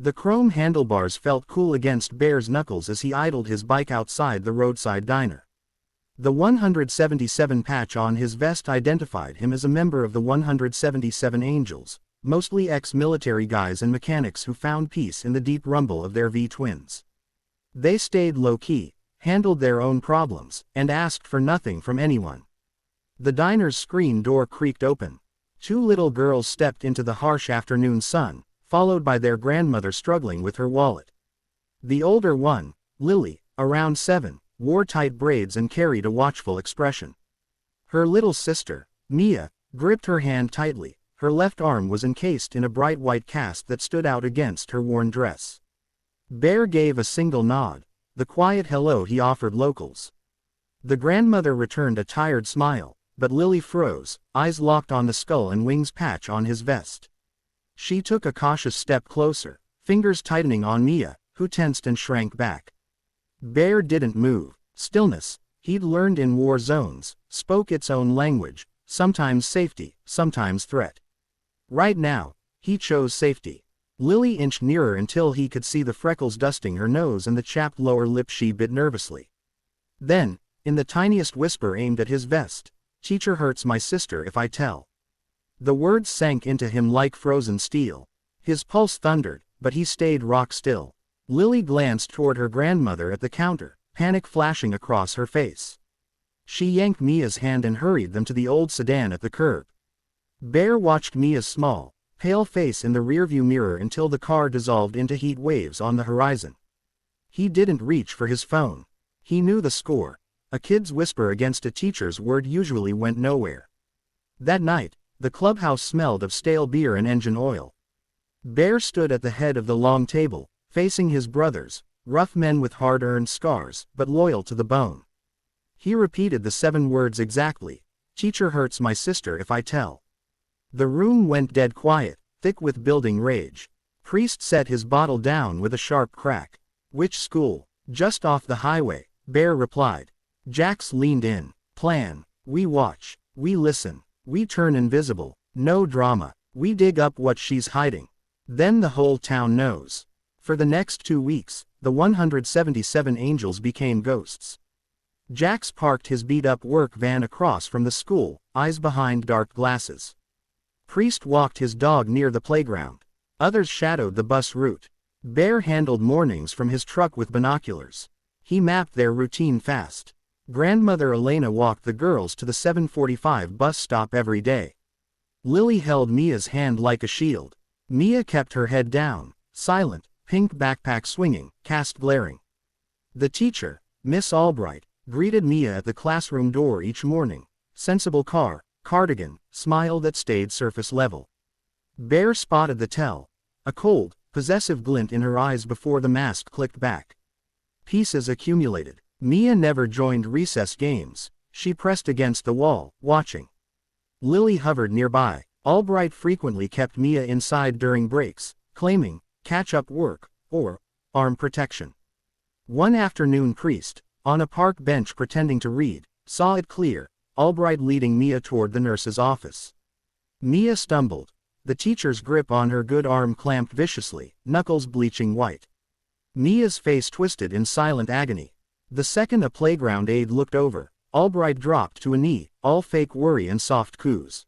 The chrome handlebars felt cool against Bear's knuckles as he idled his bike outside the roadside diner. The 177 patch on his vest identified him as a member of the 177 Angels, mostly ex-military guys and mechanics who found peace in the deep rumble of their V-twins. They stayed low-key, handled their own problems, and asked for nothing from anyone. The diner's screen door creaked open. Two little girls stepped into the harsh afternoon sun, followed by their grandmother struggling with her wallet. The older one, Lily, around 7, wore tight braids and carried a watchful expression. Her little sister, Mia, gripped her hand tightly. Her left arm was encased in a bright white cast that stood out against her worn dress. Bear gave a single nod, the quiet hello he offered locals. The grandmother returned a tired smile, but Lily froze, eyes locked on the skull and wings patch on his vest. She took a cautious step closer, fingers tightening on Mia, who tensed and shrank back. Bear didn't move. Stillness, he'd learned in war zones, spoke its own language, sometimes safety, sometimes threat. Right now, he chose safety. Lily inched nearer until he could see the freckles dusting her nose and the chapped lower lip she bit nervously. Then, in the tiniest whisper aimed at his vest, "Teacher hurts my sister if I tell." The words sank into him like frozen steel. His pulse thundered, but he stayed rock still. Lily glanced toward her grandmother at the counter, panic flashing across her face. She yanked Mia's hand and hurried them to the old sedan at the curb. Bear watched Mia's small, pale face in the rearview mirror until the car dissolved into heat waves on the horizon. He didn't reach for his phone. He knew the score. A kid's whisper against a teacher's word usually went nowhere. That night, the clubhouse smelled of stale beer and engine oil. Bear stood at the head of the long table, facing his brothers, rough men with hard-earned scars, but loyal to the bone. He repeated the 7 words exactly. "Teacher hurts my sister if I tell." The room went dead quiet, thick with building rage. Priest set his bottle down with a sharp crack. "Which school?" "Just off the highway," Bear replied. Jax leaned in. "Plan. We watch. We listen. We turn invisible. No drama. We dig up what she's hiding. Then the whole town knows." For the next 2 weeks, the 177 Angels became ghosts. Jax parked his beat-up work van across from the school, eyes behind dark glasses. Priest walked his dog near the playground. Others shadowed the bus route. Bear handled mornings from his truck with binoculars. He mapped their routine fast. Grandmother Elena walked the girls to the 7:45 bus stop every day. Lily held Mia's hand like a shield. Mia kept her head down, silent, pink backpack swinging, cast glaring. The teacher, Miss Albright, greeted Mia at the classroom door each morning. Sensible car, cardigan, smile that stayed surface level. Bear spotted the tell. A cold, possessive glint in her eyes before the mask clicked back. Pieces accumulated. Mia never joined recess games. She pressed against the wall, watching. Lily hovered nearby. Albright frequently kept Mia inside during breaks, claiming catch-up work, or arm protection. One afternoon Priest, on a park bench pretending to read, saw it clear, Albright leading Mia toward the nurse's office. Mia stumbled. The teacher's grip on her good arm clamped viciously, knuckles bleaching white. Mia's face twisted in silent agony. The second a playground aide looked over, Albright dropped to a knee, all fake worry and soft coos.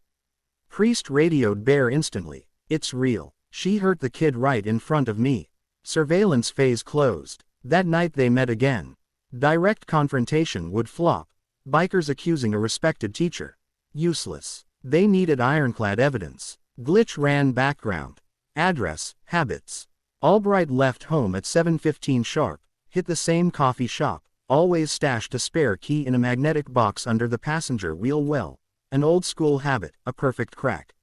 Priest radioed Bear instantly. "It's real. She hurt the kid right in front of me." Surveillance phase closed. That night they met again. Direct confrontation would flop. Bikers accusing a respected teacher. Useless. They needed ironclad evidence. Glitch ran background. Address, habits. Albright left home at 7:15 sharp, hit the same coffee shop, always stashed a spare key in a magnetic box under the passenger wheel well. An old school habit, a perfect crack.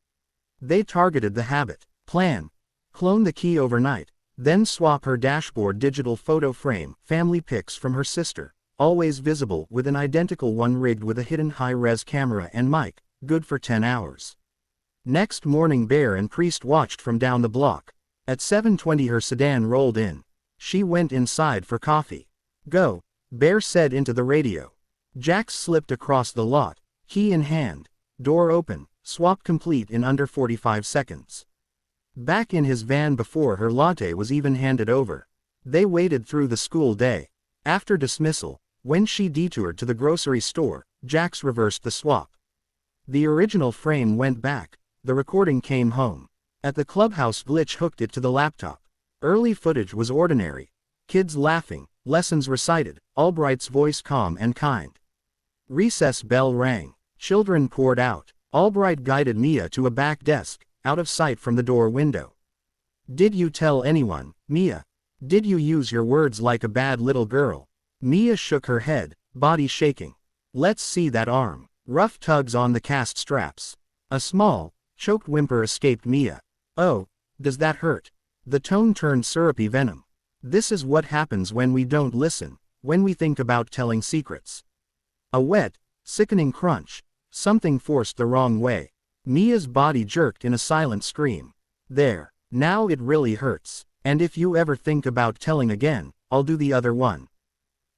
They targeted the habit. Plan. Clone the key overnight, then swap her dashboard digital photo frame, family pics from her sister, always visible with an identical one rigged with a hidden high-res camera and mic, good for 10 hours. Next morning Bear and Priest watched from down the block. At 7:20 her sedan rolled in. She went inside for coffee. "Go," Bear said into the radio. Jax slipped across the lot, key in hand. Door open, swap complete in under 45 seconds. back in his van before her latte was even handed over. They waited through the school day. After dismissal, when she detoured to the grocery store, Jax reversed the swap. The original frame went back, the recording came home. At the Clubhouse, Glitch hooked it to the laptop. Early footage was ordinary. Kids laughing, lessons recited, Albright's voice calm and kind. Recess bell rang. Children poured out. Albright guided Mia to a back desk, out of sight from the door window. "Did you tell anyone, Mia? Did you use your words like a bad little girl?" Mia shook her head, body shaking. "Let's see that arm." Rough tugs on the cast straps. A small, choked whimper escaped Mia. "Oh, does that hurt?" The tone turned syrupy venom. "This is what happens when we don't listen, when we think about telling secrets." A wet, sickening crunch. Something forced the wrong way. Mia's body jerked in a silent scream. "There. Now it really hurts. And if you ever think about telling again, I'll do the other one.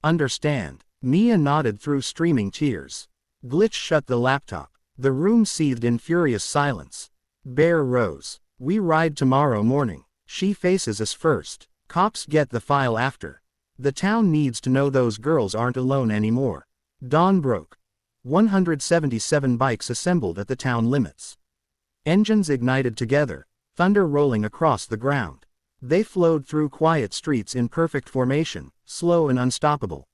Understand?" Mia nodded through streaming tears. Glitch shut the laptop. The room seethed in furious silence. Bear rose. "We ride tomorrow morning. She faces us first. Cops get the file after. The town needs to know those girls aren't alone anymore." Dawn broke. 177 bikes assembled at the town limits. Engines ignited together, thunder rolling across the ground. They flowed through quiet streets in perfect formation, slow and unstoppable.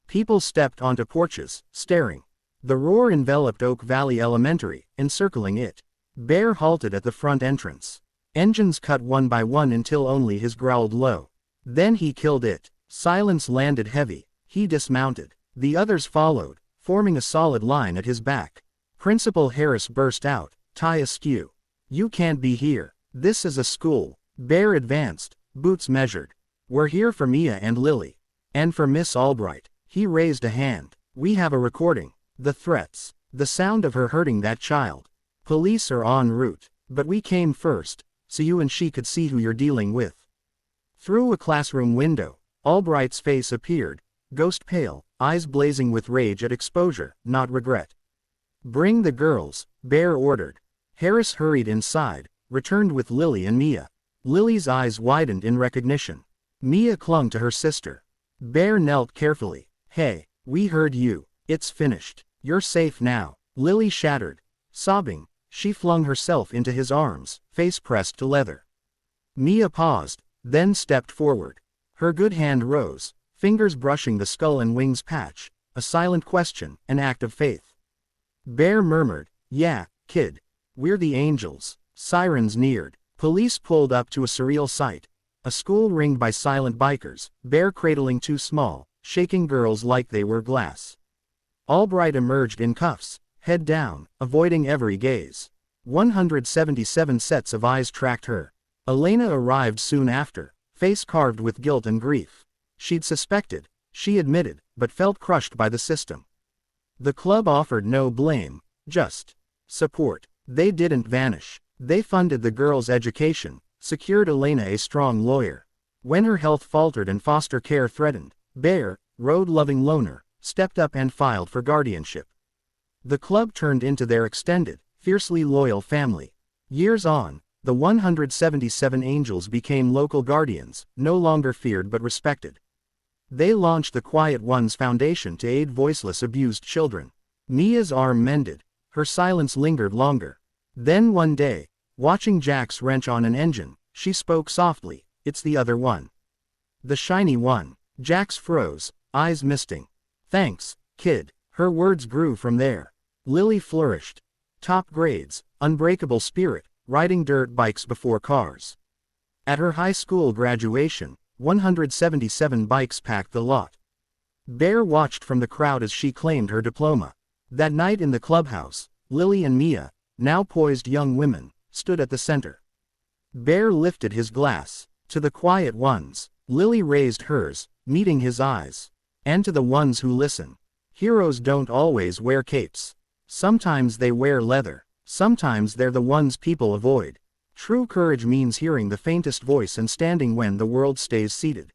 People stepped onto porches, staring. The roar enveloped Oak Valley Elementary, encircling it. Bear halted at the front entrance. Engines cut one by one until only his growled low. Then he killed it. Silence landed heavy. He dismounted. The others followed, forming a solid line at his back. Principal Harris burst out, tie askew. "You can't be here. This is a school." Bear advanced, boots measured. "We're here for Mia and Lily. And for Miss Albright." He raised a hand. "We have a recording. The threats. The sound of her hurting that child. Police are en route. But we came first, so you and she could see who you're dealing with." Through a classroom window, Albright's face appeared, ghost pale, eyes blazing with rage at exposure, not regret. "Bring the girls," Bear ordered. Harris hurried inside, returned with Lily and Mia. Lily's eyes widened in recognition. Mia clung to her sister. Bear knelt carefully. "Hey, we heard you. It's finished. You're safe now." Lily shattered. Sobbing, she flung herself into his arms, face pressed to leather. Mia paused, then stepped forward. Her good hand rose, fingers brushing the skull and wings patch, a silent question, an act of faith. Bear murmured, "Yeah, kid. We're the angels." Sirens neared. Police pulled up to a surreal sight. A school ringed by silent bikers, Bear cradling two small, shaking girls like they were glass. Albright emerged in cuffs, head down, avoiding every gaze. 177 sets of eyes tracked her. Elena arrived soon after, face carved with guilt and grief. She'd suspected, she admitted, but felt crushed by the system. The club offered no blame, just support. They didn't vanish. They funded the girl's education, secured Elena a strong lawyer. When her health faltered and foster care threatened, Bear, road-loving loner, stepped up and filed for guardianship. The club turned into their extended, fiercely loyal family. Years on, the 177 angels became local guardians, no longer feared but respected. They launched the Quiet Ones Foundation to aid voiceless abused children. Mia's arm mended. Her silence lingered longer. Then one day, watching Jax wrench on an engine, she spoke softly, "It's the other one. The shiny one." Jax froze, eyes misting. "Thanks, kid." Her words grew from there. Lily flourished. Top grades, unbreakable spirit, riding dirt bikes before cars. At her high school graduation, 177 bikes packed the lot. Bear watched from the crowd as she claimed her diploma. That night in the clubhouse, Lily and Mia, now poised young women, stood at the center. Bear lifted his glass. To the quiet ones. Lily raised hers, meeting his eyes. And to the ones who listen. Heroes don't always wear capes. Sometimes they wear leather. Sometimes they're the ones people avoid. True courage means hearing the faintest voice and standing when the world stays seated.